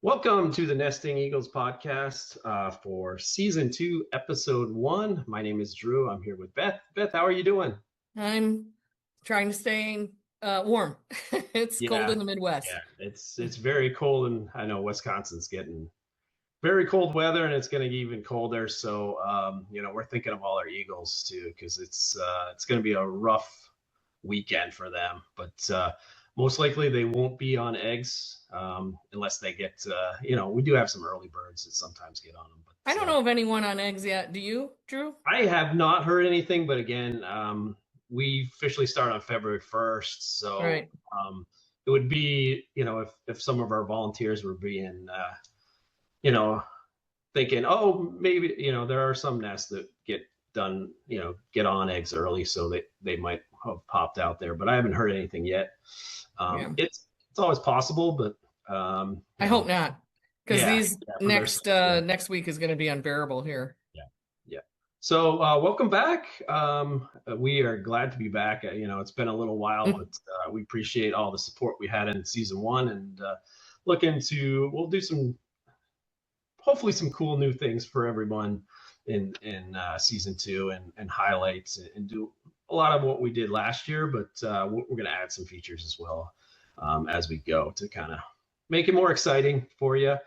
Welcome to the Nesting Eagles podcast for season 2, episode 1. My name is Drew. I'm here with Beth. Beth, how are you doing? I'm trying to stay warm. It's cold in the Midwest. Yeah, it's very cold, and I know Wisconsin's getting very cold weather, and it's going to get even colder. So, we're thinking of all our Eagles too, because it's going to be a rough weekend for them. But most likely they won't be on eggs unless they get, we do have some early birds that sometimes get on them. But I don't know of anyone on eggs yet. Do you, Drew? I have not heard anything, but again, we officially start on February 1st. So right. It would be, if some of our volunteers were being, thinking, oh, maybe, there are some nests that get done, get on eggs early, so they might have popped out there, but I haven't heard anything yet. It's always possible, but I hope not, because next week is going to be unbearable here. Yeah. So welcome back. We are glad to be back. It's been a little while, but we appreciate all the support we had in season 1, and we'll do hopefully some cool new things for everyone in season 2, and highlights, and do a lot of what we did last year, but we're going to add some features as well as we go to kind of make it more exciting for you.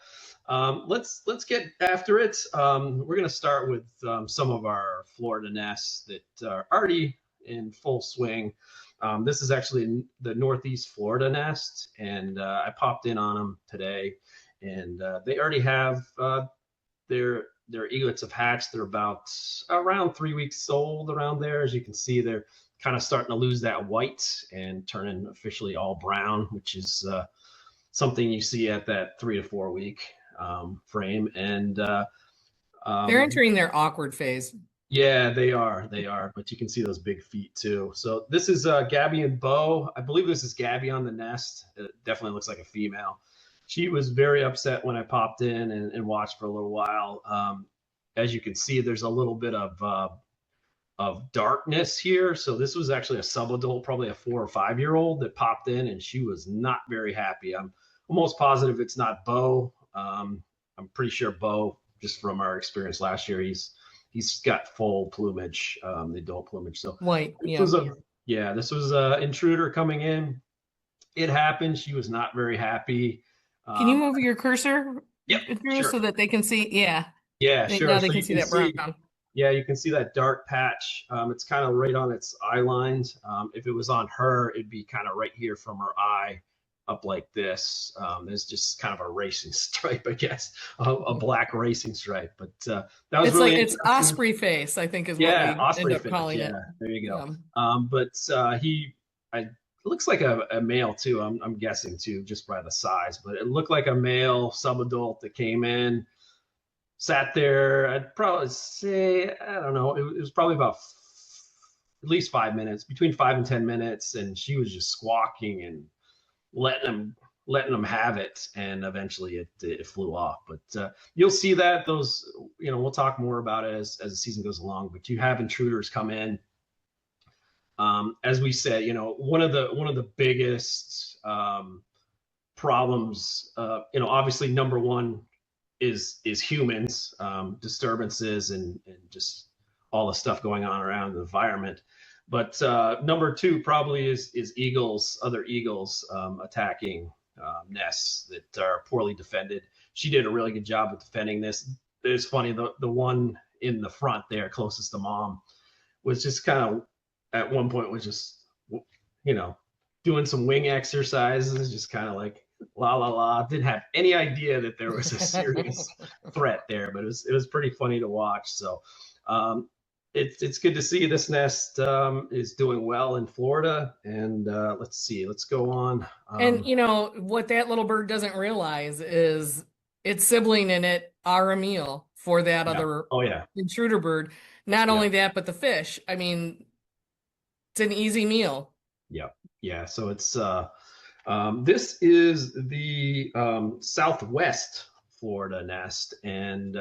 Let's get after it. We're going to start with some of our Florida nests that are already in full swing. This is actually the Northeast Florida nest, and I popped in on them today, and they already have their eaglets have hatched. They're about around 3 weeks old around there. As you can see, they're kind of starting to lose that white and turning officially all brown, which is something you see at that 3 to 4 week frame. And they're entering their awkward phase. Yeah, they are. But you can see those big feet too. So this is Gabby and Bo. I believe this is Gabby on the nest. It definitely looks like a female. She was very upset when I popped in and watched for a little while. As you can see, there's a little bit of darkness here. So this was actually a subadult, probably a 4 or 5 year old that popped in, and she was not very happy. I'm almost positive it's not Bo. I'm pretty sure Bo, just from our experience last year, he's got full plumage, the adult plumage. So white. This was an intruder coming in. It happened. She was not very happy. Can you move your cursor, Drew, sure. So that they can see? Yeah, sure. Now they can see that brown. Yeah, you can see that dark patch. It's kind of right on its eye lines. If it was on her, it'd be kind of right here from her eye up like this. There's just kind of a racing stripe, I guess, a black racing stripe. But that was it's really like it's osprey face, I think, is what we end up calling it. There you go. But it looks like a male too. I'm guessing too, just by the size. But it looked like a male subadult that came in, sat there. I'd probably say, I don't know, it was probably about at least 5 minutes, between 5 and 10 minutes, and she was just squawking and letting them have it, and eventually it flew off. But you'll see that those, we'll talk more about it as the season goes along. But you have intruders come in. As we said, one of the biggest problems, obviously number one is humans, disturbances and just all the stuff going on around the environment. But number two probably is other eagles attacking nests that are poorly defended. She did a really good job of defending this. It's funny, the one in the front there closest to mom was just kind of, at one point, was just, doing some wing exercises, just kind of like la la la. Didn't have any idea that there was a serious threat there, but it was pretty funny to watch. So it's good to see this nest is doing well in Florida. And let's go on. And what that little bird doesn't realize is its sibling in it are a meal for that other intruder bird. Not only that, but the fish. I mean, it's an easy meal. Yeah. So it's this is the Southwest Florida nest, and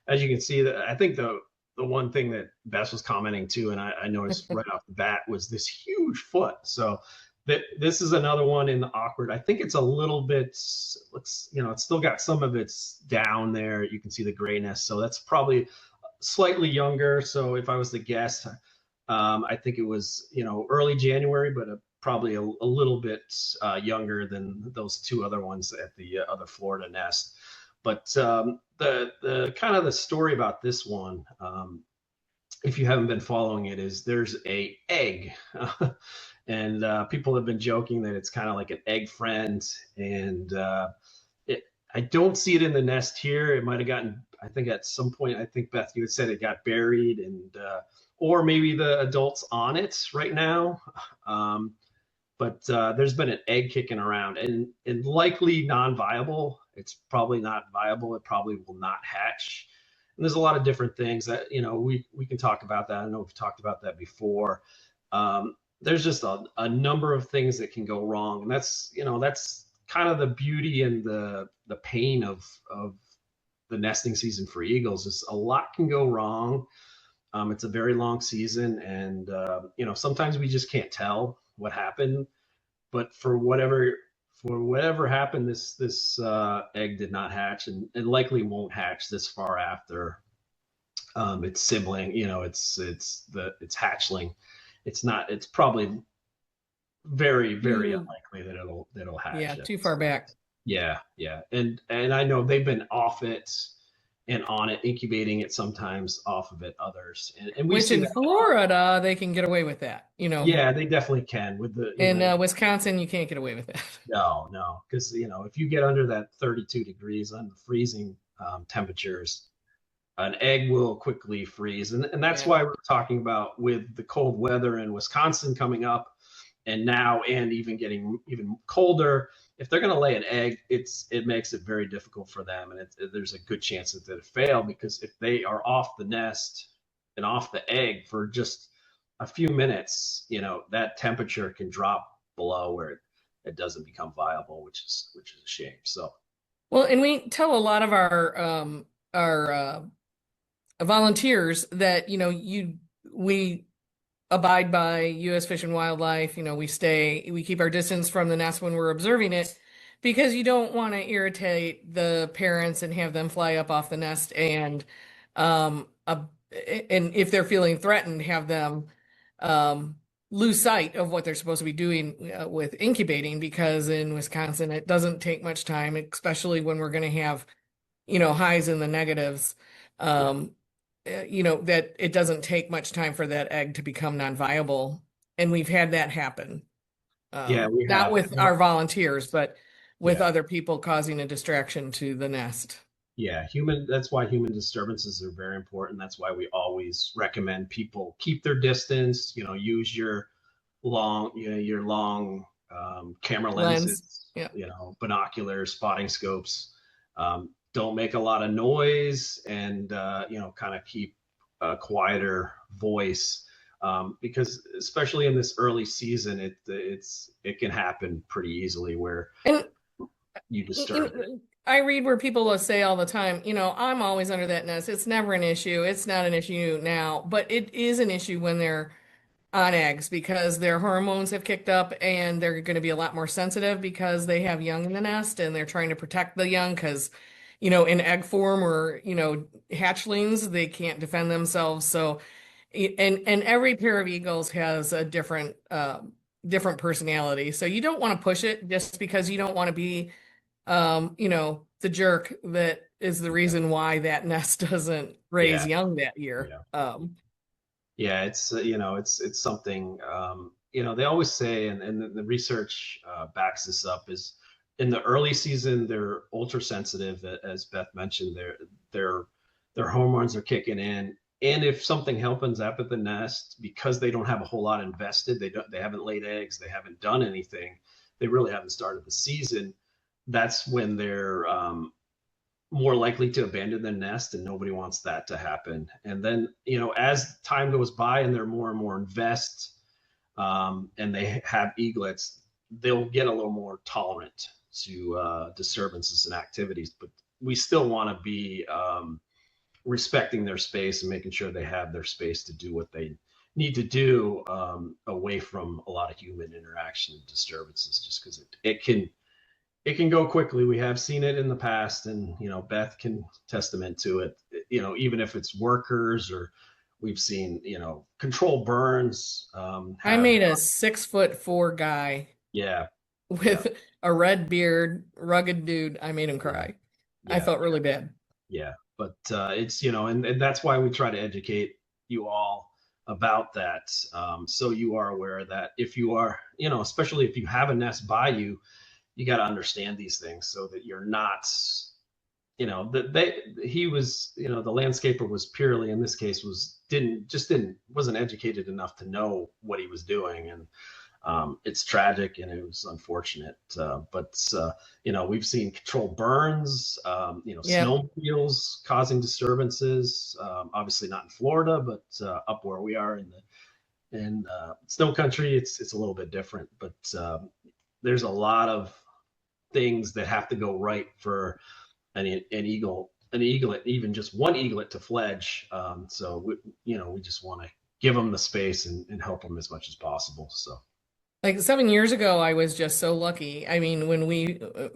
as you can see, that I think the one thing that Bess was commenting too, and I noticed right off the bat, was this huge foot. So this is another one in the awkward. I think it's a little bit, looks, it's still got some of its down there. You can see the grayness. So that's probably slightly younger. So if I was to guess, I think it was, early January, but probably a little bit younger than those two other ones at the other Florida nest. But the kind of the story about this one, if you haven't been following it, is there's a egg, and people have been joking that it's kind of like an egg friend, and I don't see it in the nest here. It might have gotten, I think at some point, I think Beth, you had said it got buried, and or maybe the adults on it right now. But there's been an egg kicking around, and likely non-viable. It's probably not viable. It probably will not hatch. And there's a lot of different things that we can talk about that. I know we've talked about that before. There's just a number of things that can go wrong, and that's kind of the beauty and the pain of the nesting season for eagles. Is a lot can go wrong. It's a very long season, and sometimes we just can't tell what happened. But for whatever happened, this egg did not hatch, and likely won't hatch this far after its sibling. It's hatchling. It's probably very, very unlikely that it'll hatch. Yeah, too far back. Yeah, and I know they've been off it and on it, incubating it sometimes, off of it others, and we which in Florida they can get away with that. Yeah, they definitely can with the. In Wisconsin, you can't get away with that. No, because if you get under that 32 degrees on the freezing temperatures, an egg will quickly freeze, and that's why we're talking about with the cold weather in Wisconsin coming up, and now and even getting even colder. If they're going to lay an egg, it makes it very difficult for them, and there's a good chance that it'll fail, because if they are off the nest and off the egg for just a few minutes, that temperature can drop below where it doesn't become viable, which is a shame. So, well, and we tell a lot of our volunteers that we abide by U.S. Fish and Wildlife. We keep our distance from the nest when we're observing it, because you don't want to irritate the parents and have them fly up off the nest, and if they're feeling threatened, have them lose sight of what they're supposed to be doing with incubating, because in Wisconsin it doesn't take much time, especially when we're going to have highs in the negatives. That it doesn't take much time for that egg to become non-viable. And we've had that happen. We not have. with our volunteers, but with other people causing a distraction to the nest. Yeah, that's why human disturbances are very important. That's why we always recommend people keep their distance, use your long camera lenses, binoculars, spotting scopes. Don't make a lot of noise, and kind of keep a quieter voice, because especially in this early season, it can happen pretty easily where you disturb. I read where people will say all the time, I'm always under that nest. It's never an issue. It's not an issue now, but it is an issue when they're on eggs, because their hormones have kicked up and they're going to be a lot more sensitive because they have young in the nest and they're trying to protect the young, because in egg form or hatchlings, they can't defend themselves. So and every pair of eagles has a different personality, so you don't want to push it just because you don't want to be the jerk that is the reason why that nest doesn't raise young that year. It's something, they always say, and the research backs this up, is in the early season, they're ultra sensitive, as Beth mentioned. Their hormones are kicking in, and if something happens up at the nest, because they don't have a whole lot invested, they haven't laid eggs, they haven't done anything, they really haven't started the season. That's when they're more likely to abandon the nest, and nobody wants that to happen. And then, as time goes by and they're more and more invested, and they have eaglets, they'll get a little more tolerant to disturbances and activities. But we still want to be respecting their space and making sure they have their space to do what they need to do, away from a lot of human interaction and disturbances, just because it can go quickly. We have seen it in the past, and Beth can testament to it. Even if it's workers, or we've seen control burns. I Have made a 6'4" guy Yeah, yeah, with a red beard, rugged dude. I made him yeah, cry. I yeah, felt really bad. yeah. But it's and that's why we try to educate you all about that, so you are aware that if you are, especially if you have a nest by you, you got to understand these things so that you're not, that he was, the landscaper was purely, in this case, wasn't educated enough to know what he was doing. And it's tragic and it was unfortunate. But we've seen controlled burns, Yep. snowmobiles causing disturbances. Obviously not in Florida, but up where we are in snow country, it's a little bit different. But there's a lot of things that have to go right for an eaglet, even just one eaglet to fledge. We just want to give them the space and help them as much as possible. So Like 7 years ago, I was just so lucky. I mean, when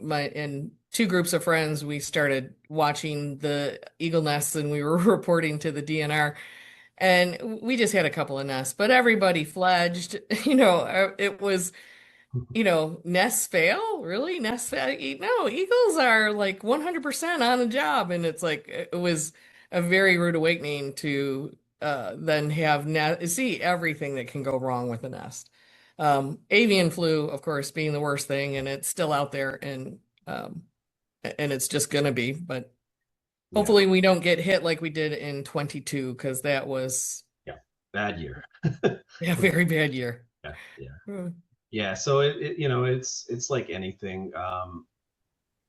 my and two groups of friends, we started watching the eagle nests and we were reporting to the DNR. And we just had a couple of nests, but everybody fledged. It was, nests fail? Really? Nests fail? No, eagles are like 100% on the job. And it's like, it was a very rude awakening to then have see everything that can go wrong with a nest. Avian flu, of course, being the worst thing, and it's still out there, um, and it's just gonna be. But yeah, hopefully, we don't get hit like we did in 22, because that was yeah, bad year. a very bad year. Yeah, yeah, Hmm. yeah. So it's like anything.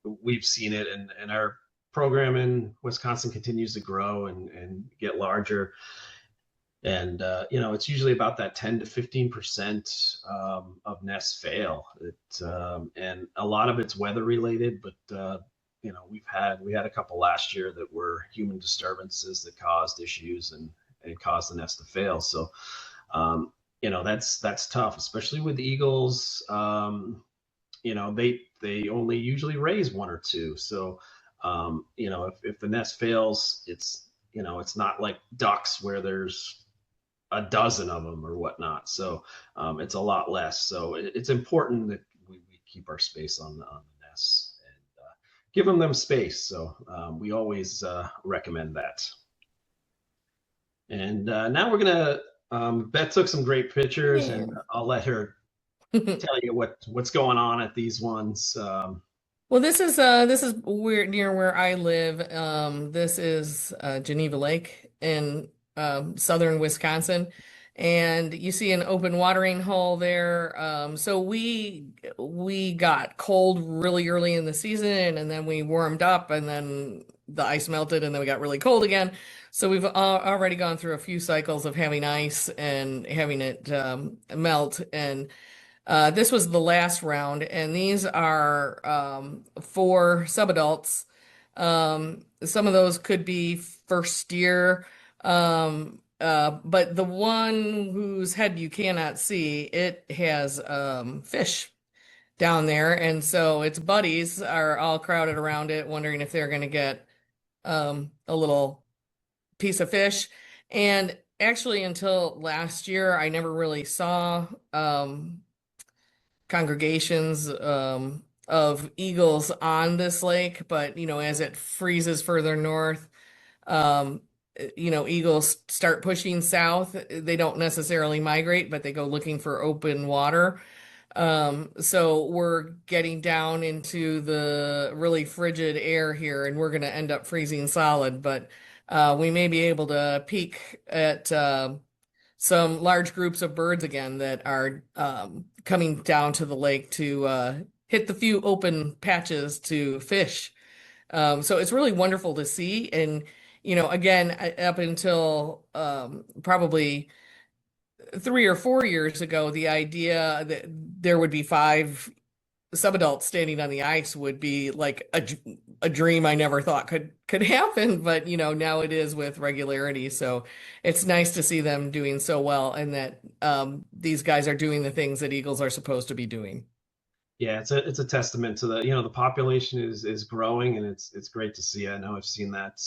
We've seen it, and our program in Wisconsin continues to grow and get larger. And it's usually about that 10 to 15% of nests fail. And a lot of it's weather related, but we had a couple last year that were human disturbances that caused issues and caused the nest to fail. So that's tough, especially with eagles. They only usually raise one or two. So if the nest fails, it's not like ducks where there's a dozen of them or whatnot. So it's a lot less. So it's important that we keep our space on the nests and give them space. So we always recommend that. And now we're gonna. Beth took some great pictures, Yeah. and I'll let her tell you what's going on at these ones. Well, this is where near where I live. This is Geneva Lake in southern Wisconsin, and you see an open watering hole there. So we got cold really early in the season, and then we warmed up, and then the ice melted, and then we got really cold again. So we've already gone through a few cycles of having ice and having it melt, and this was the last round, and these are for subadults. Some of those could be first year, but the one whose head you cannot see, it has fish down there, and so its buddies are all crowded around it, wondering if they're going to get a little piece of fish. And actually, until last year, I never really saw congregations of eagles on this lake, but as it freezes further north, um, eagles start pushing south. They don't necessarily migrate, but they go looking for open water. So we're getting down into the really frigid air here, and we're going to end up freezing solid, but we may be able to peek at some large groups of birds again that are coming down to the lake to hit the few open patches to fish. So it's really wonderful to see. And, again, up until probably 3 or 4 years ago, the idea that there would be five subadults standing on the ice would be like a dream I never thought could happen, but now it is with regularity. So it's nice to see them doing so well, and that these guys are doing the things that eagles are supposed to be doing. Yeah, it's a testament to the population is growing, and it's great to see. I know I've seen that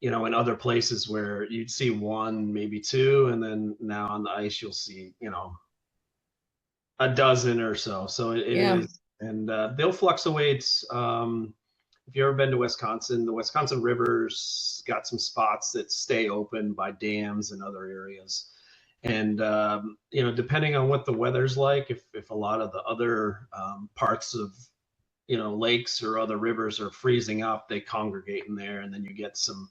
in other places where you'd see one, maybe two, and then now on the ice you'll see a dozen or so. So it Yeah. is, and they'll fluctuate. If you've ever been to Wisconsin, the Wisconsin River's got some spots that stay open by dams and other areas. And depending on what the weather's like, if a lot of the other parts of lakes or other rivers are freezing up, they congregate in there, and then you get some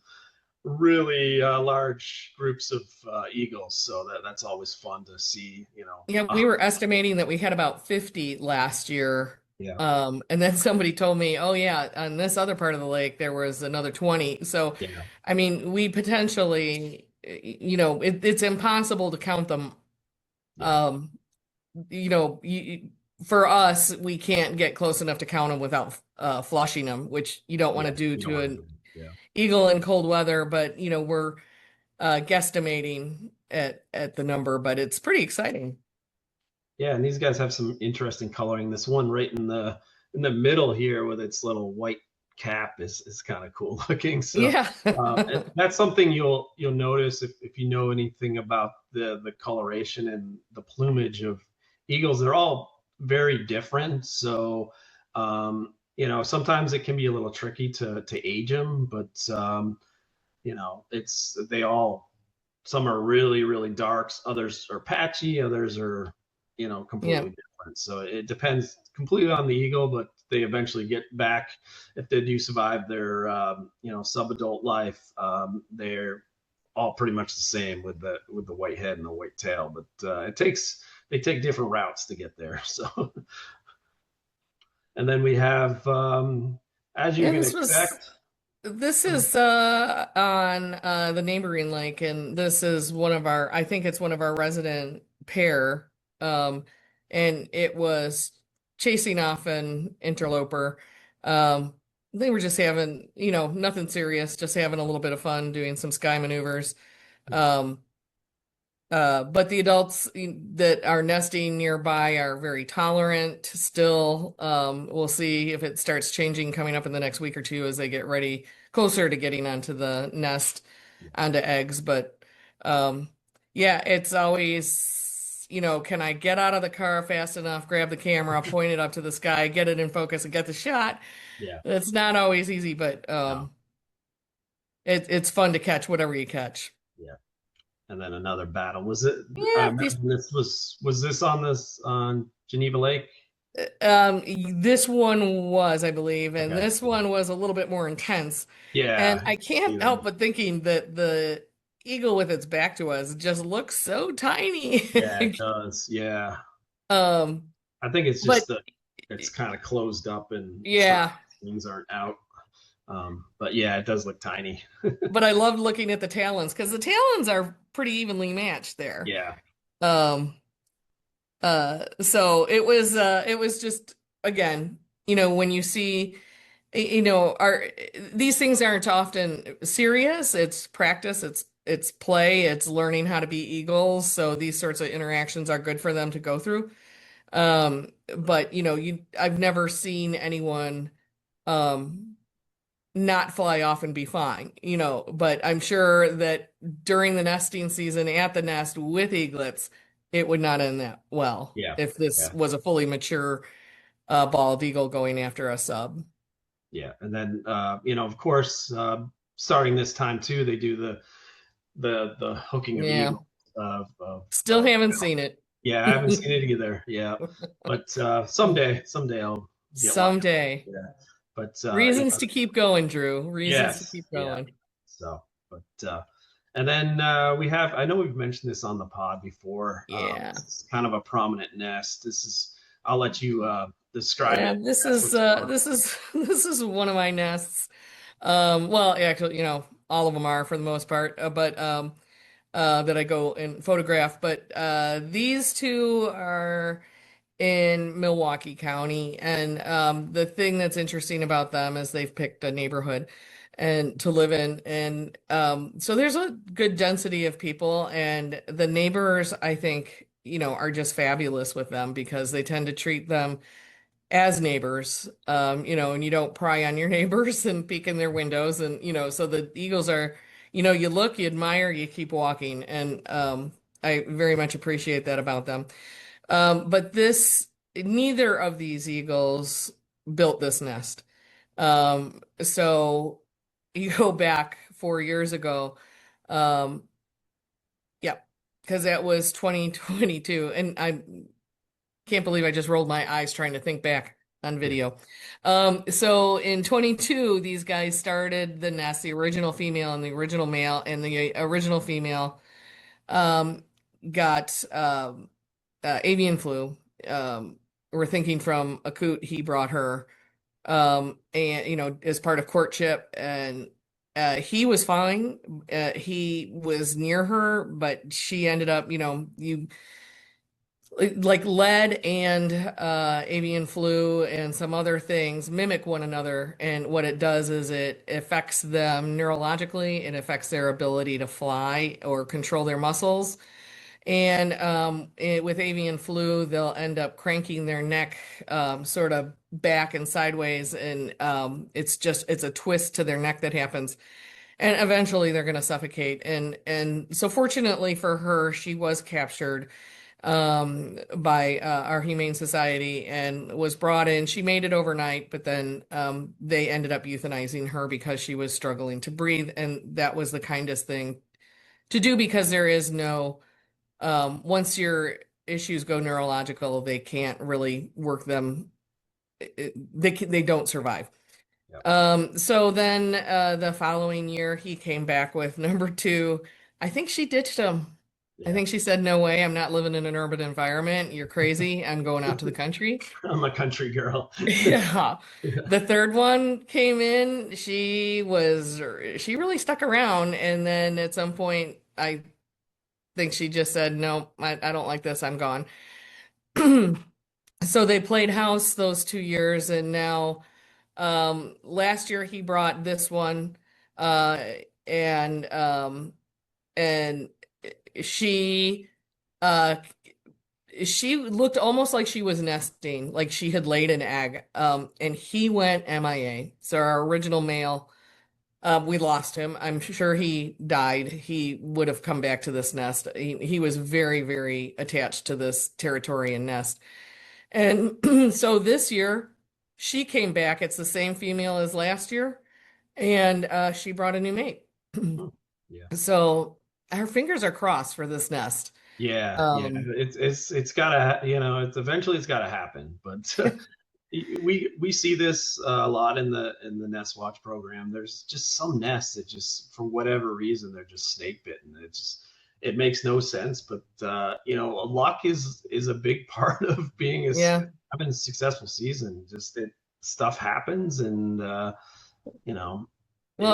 really large groups of eagles. So that's always fun to see. Yeah, we were estimating that we had about 50 last year. Yeah, And then somebody told me, oh yeah, on this other part of the lake there was another 20. So, yeah, I mean, we potentially, it's impossible to count them. yeah. Um, you know, y For us, we can't get close enough to count them without flushing them, which you don't want to Yeah, do you don't to want to an do it. Yeah. eagle in cold weather, but we're guesstimating at the number, but it's pretty exciting. Yeah, and these guys have some interesting coloring. This one right in the middle here with its little white cap is kind of cool looking. So Yeah. that's something you'll notice if you know anything about the coloration and the plumage of eagles. They're all very different. So sometimes it can be a little tricky to age them, but it's they all some are really really darks, others are patchy, others are Yeah. completely different. So it depends completely on the eagle, but they eventually get back if they do survive their subadult life. They're all pretty much the same with the white head and the white tail, but they take different routes to get there. So and then we have as you Yeah, can expect. this is on the neighboring lake, and this is I think it's one of our resident pair. Um and it was chasing off an interloper. Um they were just having, nothing serious, just having a little bit of fun doing some sky maneuvers. Um but the adults that are nesting nearby are very tolerant still. We'll see if it starts changing coming up in the next week or two as they get ready, closer to getting onto the nest, onto eggs. But um, yeah, it's always, can I get out of the car fast enough, grab the camera, point it up to the sky, get it in focus, and get the shot? Yeah, It's not always easy, but no, it's fun to catch whatever you catch. yeah. And then another battle. Was it? I Yeah, imagine this was this on Geneva Lake? this one was, I believe, and Okay. this one was a little bit more intense. And Yeah, I see can't help them. but thinking that the eagle with its back to us just looks so tiny. Yeah, it does. Yeah, Um, I think it's but just that it's kind of closed up and certain yeah, things aren't out. But yeah, it does look tiny. but I loved looking at the talons because the talons are pretty evenly matched there. Yeah, Um, so it was just again, when you see are these things aren't often serious. It's practice, it's play, it's learning how to be eagles. So these sorts of interactions are good for them to go through. But I've never seen anyone um not fly off and be fine, but I'm sure that during the nesting season at the nest with eaglets, it would not end that well yeah, if this yeah, was a fully mature bald eagle going after a sub. yeah. And then of course, starting this time too, they do the hooking of Yeah. eagles. Still haven't seen it. Yeah, I haven't seen it either. Yeah, but someday I'll get watching. Someday. Yeah, but Reasons to keep going, Drew. Reasons to yes, keep yeah. going. So, but and then we have. I know we've mentioned this on the pod before. Yeah. This is kind of a prominent nest. This is. I'll let you describe Yeah, it. That's what's going on. this is one of my nests. Well, actually, all of them are for the most part, but that I go and photograph. But these two are in Milwaukee County. And the thing that's interesting about them is they've picked a neighborhood and to live in. And so there's a good density of people, and the neighbors, I think, are just fabulous with them because they tend to treat them as neighbors, and you don't pry on your neighbors and peek in their windows. And, so the Eagles are, you look, you admire, you keep walking. And I very much appreciate that about them. But neither of these Eagles built this nest. So you go back 4 years ago. Um, yeah, because that was 2022. And I can't believe I just rolled my eyes trying to think back on video. So in 22, these guys started the nest, the original female and the original male, and the original female um, got avian flu. We're thinking from a coot he brought her, and as part of courtship, and he was fine. He was near her, but she ended up, you like lead and avian flu and some other things mimic one another. And what it does is it affects them neurologically. It affects their ability to fly or control their muscles. And with avian flu, they'll end up cranking their neck sort of back and sideways. And it's a twist to their neck that happens. And eventually they're going to suffocate. And so fortunately for her, she was captured by our Humane Society and was brought in. She made it overnight, but then they ended up euthanizing her because she was struggling to breathe. And that was the kindest thing to do because there is no, once your issues go neurological, they can't really work them. They don't survive. So then the following year, he came back with number two. I think she ditched him. Yeah. I think she said, "No way, I'm not living in an urban environment. You're crazy. I'm going out to the country." I'm a country girl. Yeah. The third one came in. She really stuck around. And then at some point, I think she just said, "No, I don't like this. I'm gone." So they played house those 2 years. And now last year he brought this one, uh, and and she uh she looked almost like she was nesting, like she had laid an egg. And he went MIA. So our original male, we lost him. I'm sure he died. He would have come back to this nest. He was very, very attached to this territory and nest. And so this year she came back. It's the same female as last year, and she brought a new mate. Yeah. So our fingers are crossed for this nest. Yeah, it's gotta, it's eventually it's gotta happen. But we see this a lot in the Nest Watch program. There's just some nests that just, for whatever reason, they're just snake bitten. It makes no sense. But luck is a big part of having a successful season. Just stuff happens, and Well,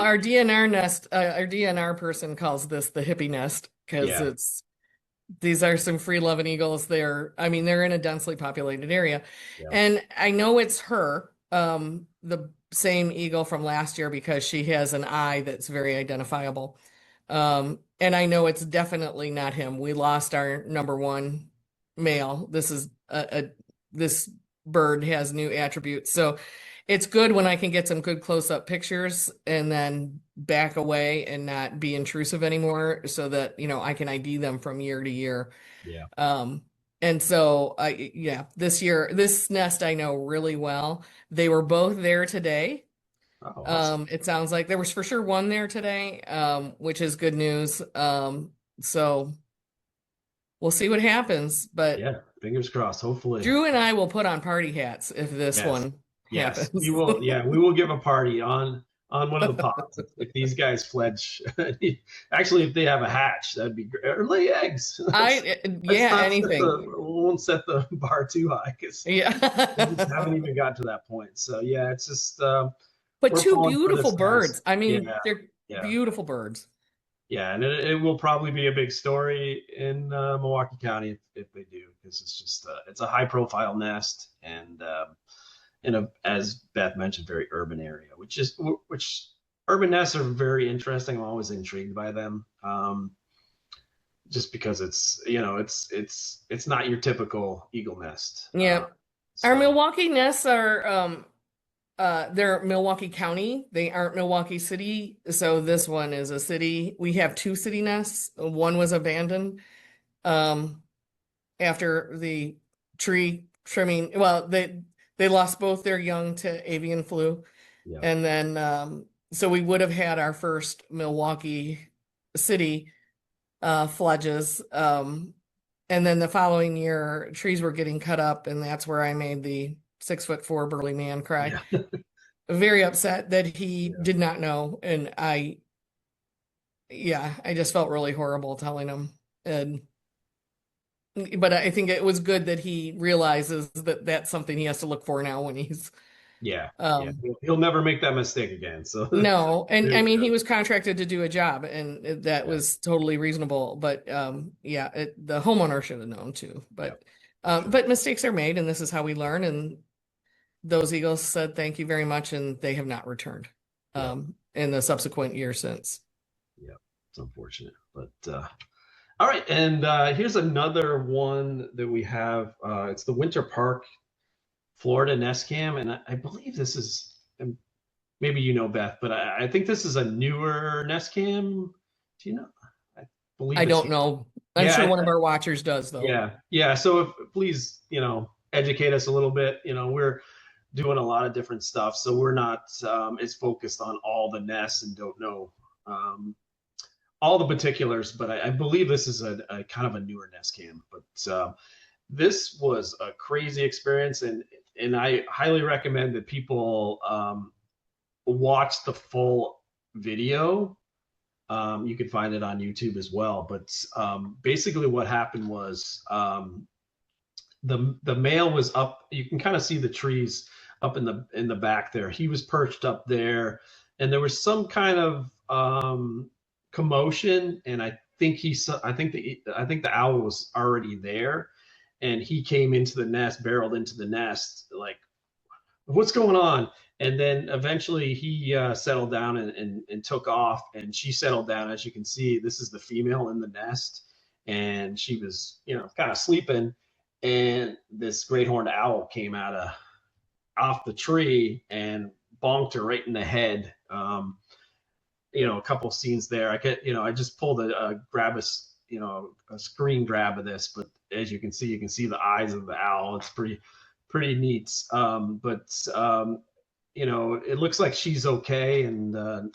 our DNR person calls this the hippie nest because these are some free-loving eagles. They're in a densely populated area. Yeah. And I know it's her, the same eagle from last year, because she has an eye that's very identifiable. And I know it's definitely not him. We lost our number one male. This is this bird has new attributes. So it's good when I can get some good close-up pictures and then back away and not be intrusive anymore, so that, I can ID them from year to year. Yeah. And so this nest I know really well. They were both there today. Oh, awesome. It sounds like there was for sure one there today, which is good news. So we'll see what happens, but yeah, fingers crossed. Hopefully Drew and I will put on party hats if this one happens. We will. Yeah, we will give a party on one of the pods if these guys fledge. Actually, if they have a hatch, that'd be great. Or lay eggs. Anything. We won't set the bar too high because we just haven't even got to that point. So yeah, it's just. But two beautiful birds. They're beautiful birds. Yeah, and it will probably be a big story in Milwaukee County if they do, because it's just it's a high profile nest, and in a, as Beth mentioned, very urban area, which urban nests are very interesting. I'm always intrigued by them, just because it's it's not your typical eagle nest. Yeah. Our So Milwaukee nests are they're Milwaukee County. They aren't Milwaukee City. So this one is a city. We have two city nests. One was abandoned um after the tree trimming. Well, they lost both their young to avian flu. yeah, And then so we would have had our first Milwaukee City fledges. And then the following year, trees were getting cut up, and that's where I made the 6'4" burly man cry. yeah, Very upset that he yeah, did not know, and yeah, I just felt really horrible telling him. And but I think it was good that he realizes that that's something he has to look for now when he's yeah, yeah. um He'll never make that mistake again. So no, and there I you mean go. he was contracted to do a job, and that Yeah, was totally reasonable. But yeah, the homeowner should have known too. yeah, for sure. But mistakes are made, and this is how we learn. And those Eagles said thank you very much, and they have not returned Yeah, in the subsequent year since. yeah. It's unfortunate, but all right. And here's another one that we have. It's the Winter Park, Florida Nest Cam, and I believe this is, and maybe you know Beth, but I think this is a newer Nest Cam. Do you know? I believe I it's don't know. I'm sure yeah, one of our watchers does, though. yeah, yeah. So if please, educate us a little bit. We're doing a lot of different stuff, so we're not as focused on all the nests and don't know um, all the particulars. But I believe this is a kind of a newer Nest Cam. But this was a crazy experience, and I highly recommend that people watch the full video. You can find it on YouTube as well. But basically, what happened was the male was up. You can kind of see the trees up in the back there. He was perched up there, and there was some kind of commotion. And I think the owl was already there, and he came into the nest, barreled into the nest, like what's going on? And then eventually he settled down and took off, and she settled down. As you can see, this is the female in the nest, and she was, kind of sleeping. And this great horned owl came out of off the tree and bonked her right in the head. A couple scenes there. I just pulled a screen grab of this, but as you can see the eyes of the owl. It's pretty neat. But it looks like she's okay, and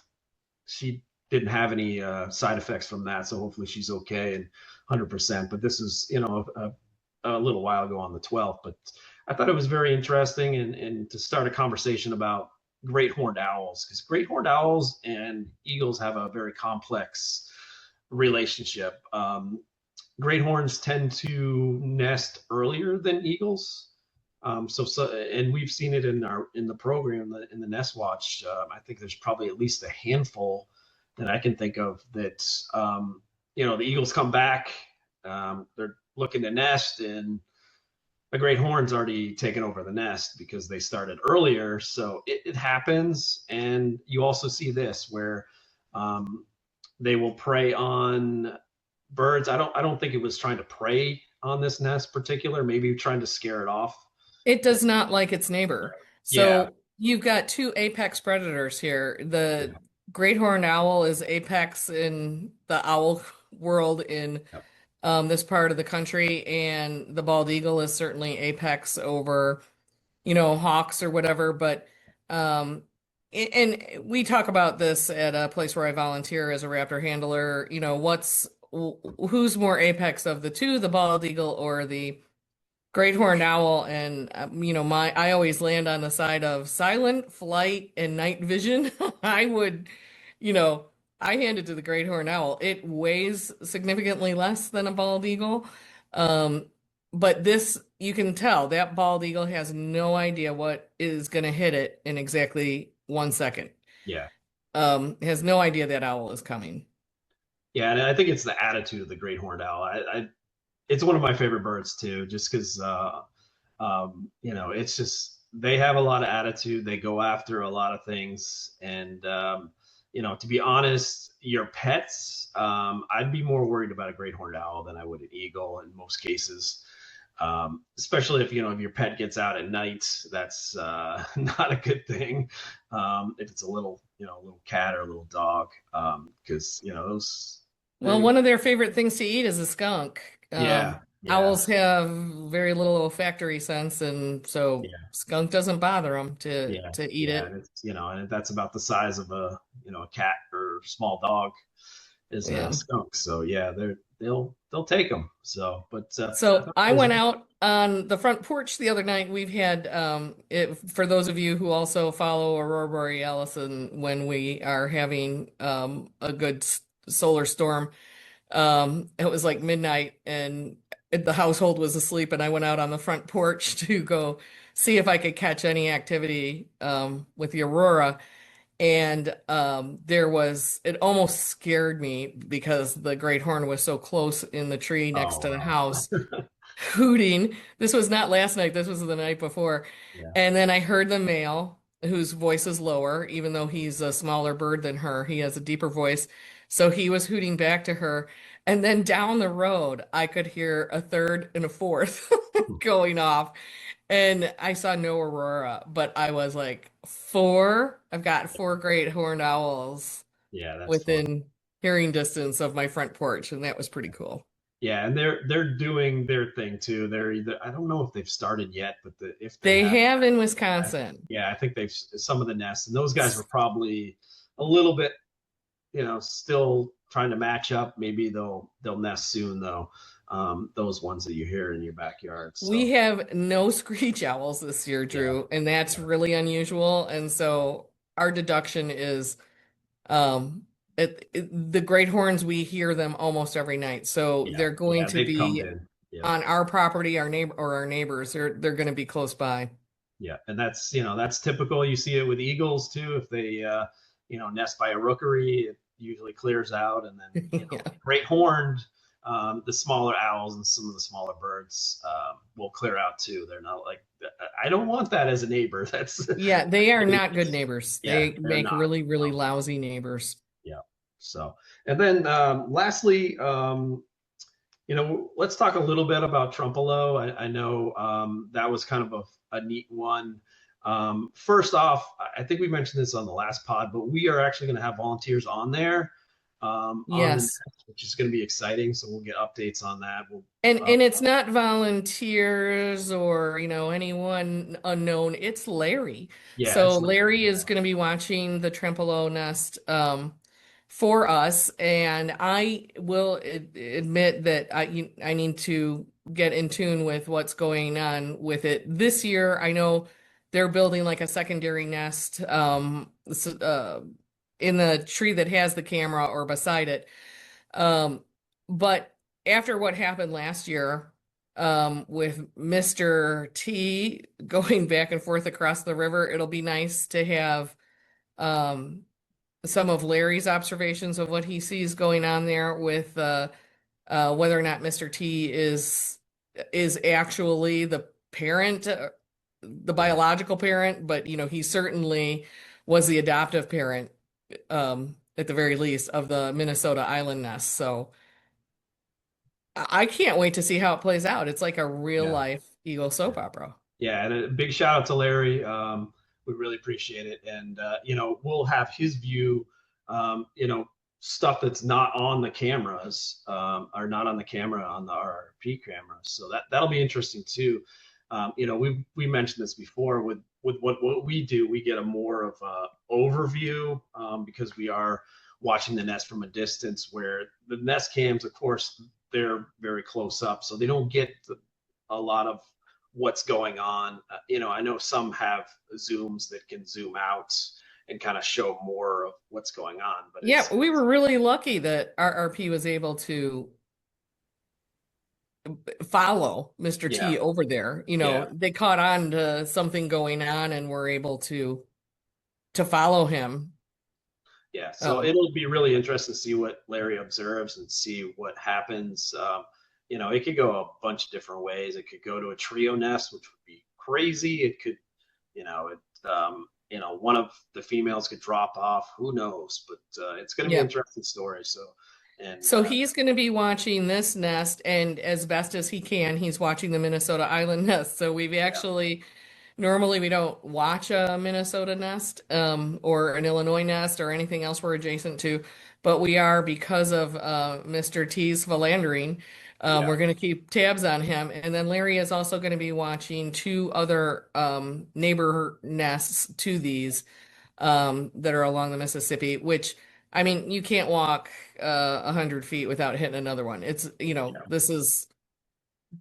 she didn't have any side effects from that. So hopefully she's okay and 100%. But this is, a little while ago on the 12th. But I thought it was very interesting, and to start a conversation about great horned owls, because great horned owls and eagles have a very complex relationship. Great horns tend to nest earlier than eagles. And we've seen it in the program, in the Nest Watch. I think there's probably at least a handful that I can think of that the eagles come back, they're looking to nest, and a great horn's already taken over the nest because they started earlier. So it happens, and you also see this where they will prey on birds. I don't think it was trying to prey on this nest particular, maybe trying to scare it off. It does not like its neighbor. Yeah, So you've got two apex predators here. The yeah, great horned owl is apex in the owl world in yeah, this part of the country, and the bald eagle is certainly apex over, hawks or whatever. But and we talk about this at a place where I volunteer as a raptor handler. Who's more apex of the two, the bald eagle or the great horned owl? And I always land on the side of silent flight and night vision. I would, you know, I hand it to the great horned owl. It weighs significantly less than a bald eagle. Um, but this, you can tell that bald eagle has no idea what is going to hit it in exactly 1 second. yeah. Has no idea that owl is coming. Yeah, and I think it's the attitude of the great horned owl. It's one of my favorite birds too, just because it's just they have a lot of attitude. They go after a lot of things, and to be honest, your pets, I'd be more worried about a great horned owl than I would an eagle in most cases. Especially if your pet gets out at night, that's not a good thing. If it's a little cat or a little dog, because those Well, they one of their favorite things to eat is a skunk. yeah, yeah, Owls have very little olfactory sense, and so yeah, skunk doesn't bother them yeah, to eat yeah, and it. it's and that's about the size of a cat or small dog is a Yeah. skunk. So yeah, they'll take them. So, but I So thought I it was went out on the front porch the other night. We've had for those of you who also follow Aurora Borealis, and when we are having a good solar storm, it was like midnight and the household was asleep, and I went out on the front porch to go see if I could catch any activity with the aurora. And it almost scared me because the great horn was so close in the tree next oh to the wow, house hooting. This was not last night, this was the night before. yeah, And then I heard the male, whose voice is lower, even though he's a smaller bird than her. He has a deeper voice. So he was hooting back to her. And then down the road, I could hear a third and a fourth going off. And I saw no aurora, but I was like, four. I've got four great horned owls yeah, that's fun. within hearing distance of my front porch, and that was pretty cool. Yeah, and they're doing their thing too. They're either I don't know if they've started yet, but if they They have, have in I, Wisconsin. yeah, I think they've some of the nests, and those guys were probably a little bit, still trying to match up. Maybe they'll nest soon though. Those ones that you hear in your backyard. We So have no screech owls this year, yeah, Drew, and that's yeah, really unusual. And so our deduction is um the great horns, we hear them almost every night. So yeah, they're going yeah. to They've come be in. Yeah, on our property, our neighbor or our neighbors. They're going to be close by. yeah, and that's typical. You see it with eagles too. If they nest by a rookery, it usually clears out, and then Yeah. great horned, the smaller owls and some of the smaller birds will clear out too. They're not like I don't want that as a neighbor. That's Yeah, they are not good neighbors. yeah, They they're make not. really, really No. lousy neighbors. Yeah. So, and then lastly, let's talk a little bit about Trempealeau. I know that was kind of a neat one. First off, I think we mentioned this on the last pod, but we are actually going to have volunteers on there on the Yes. nest, which is going to be exciting. So we'll get updates on that. We'll, And it's not volunteers or, anyone unknown. It's Larry. yeah, So it's Larry. Larry is going to be watching the Trempealeau nest for us, and I will admit that I need to get in tune with what's going on with it. This year, I know they're building like a secondary nest in the tree that has the camera or beside it. But after what happened last year, with Mr. T going back and forth across the river, it'll be nice to have um, some of Larry's observations of what he sees going on there with whether or not Mr. T is actually the parent, the Yeah, biological parent, but he certainly was the adoptive parent, at the very least, of the Minnesota island nest. So I can't wait to see how it plays out. It's like a real yeah. life Eagle soap opera. Yeah, and a big shout out to Larry. We really appreciate it, and we'll have his view. Stuff that's not on the cameras, or not on the camera on the RRP cameras. So that'll be interesting too. We mentioned this before with what we do. We get a more of a overview because we are watching the nest from a distance. Where the nest cams, of course, they're very close up, so they don't get a lot of what's going on. I know some have zooms that can zoom out and kind of show more of what's going on, but Yeah, we were really lucky that RRP was able to follow Mr. yeah, T over there. yeah, They caught on to something going on and were able to follow him. Yeah, so Oh, it'll be really interesting to see what Larry observes and see what happens. It could go a bunch of different ways. It could go to a trio nest, which would be crazy. It could, one of the females could drop off. Who knows? But it's going to be an yeah. interesting story. So, and So he's going to be watching this nest, and as best as he can, he's watching the Minnesota Island nest. So we've yeah, actually normally we don't watch a Minnesota nest, or an Illinois nest or anything else we're adjacent to, but we are because of Mr. T's philandering. yeah, We're going to keep tabs on him, and then Larry is also going to be watching two other neighbor nests to these that are along the Mississippi, which I mean, you can't walk 100 feet without hitting another one. It's, yeah.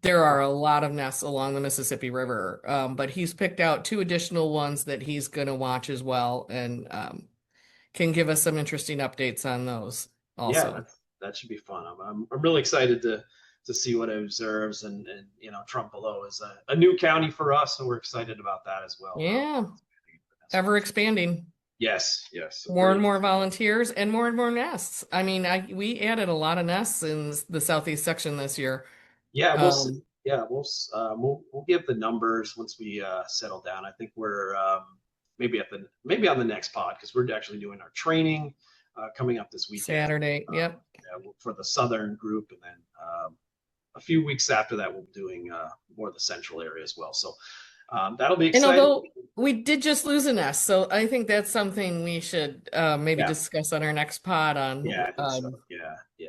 there are a lot of nests along the Mississippi River, but he's picked out two additional ones that he's going to watch as well, and can give us some interesting updates on those Yeah, also. that should be fun. I'm really excited to see what it observes, and Trempealeau is a new county for us, and we're excited about that as well. Yeah, ever expanding. Yes, yes, so More very and more excited. volunteers and more nests. I mean, we added a lot of nests in the southeast section this year. Yeah, we'll see. Um, Yeah, we'll give the numbers once we settle down. I think we're maybe on the next pod because we're actually doing our training coming up this weekend Saturday. Yep. yeah, for the southern group, and then a few weeks after that we'll be doing more of the central area as well. So that'll be And exciting. although we did just lose a nest, so I think that's something we should maybe Yeah, discuss on our next pod yeah, on I think so. Yeah, yeah,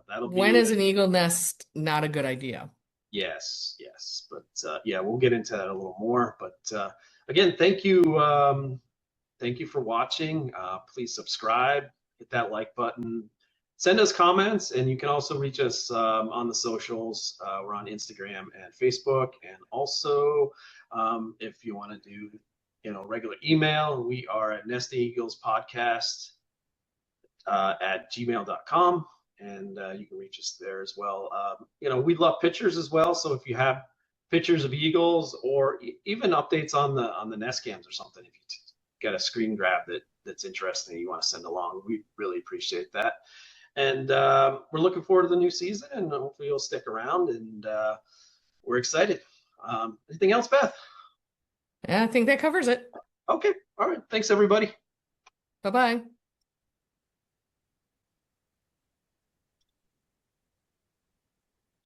that'll when be is an eagle nest not a good idea. yes, yes. But yeah, we'll get into that a little more. But again, thank you for watching. Please subscribe, hit that like button, send us comments, and you can also reach us on the socials. We're on Instagram and Facebook, and also if you want to do regular email, we are at Nesting Eagles Podcast at gmail.com, and you can reach us there as well. We love pictures as well, so if you have pictures of eagles or even updates on the nest cams or something, if you get a screen grab that's interesting you want to send along, we really appreciate that. And we're looking forward to the new season, and hopefully you'll stick around, and we're excited. Anything else, Beth? Yeah, I think that covers it. Okay, all right, thanks everybody. Bye-bye.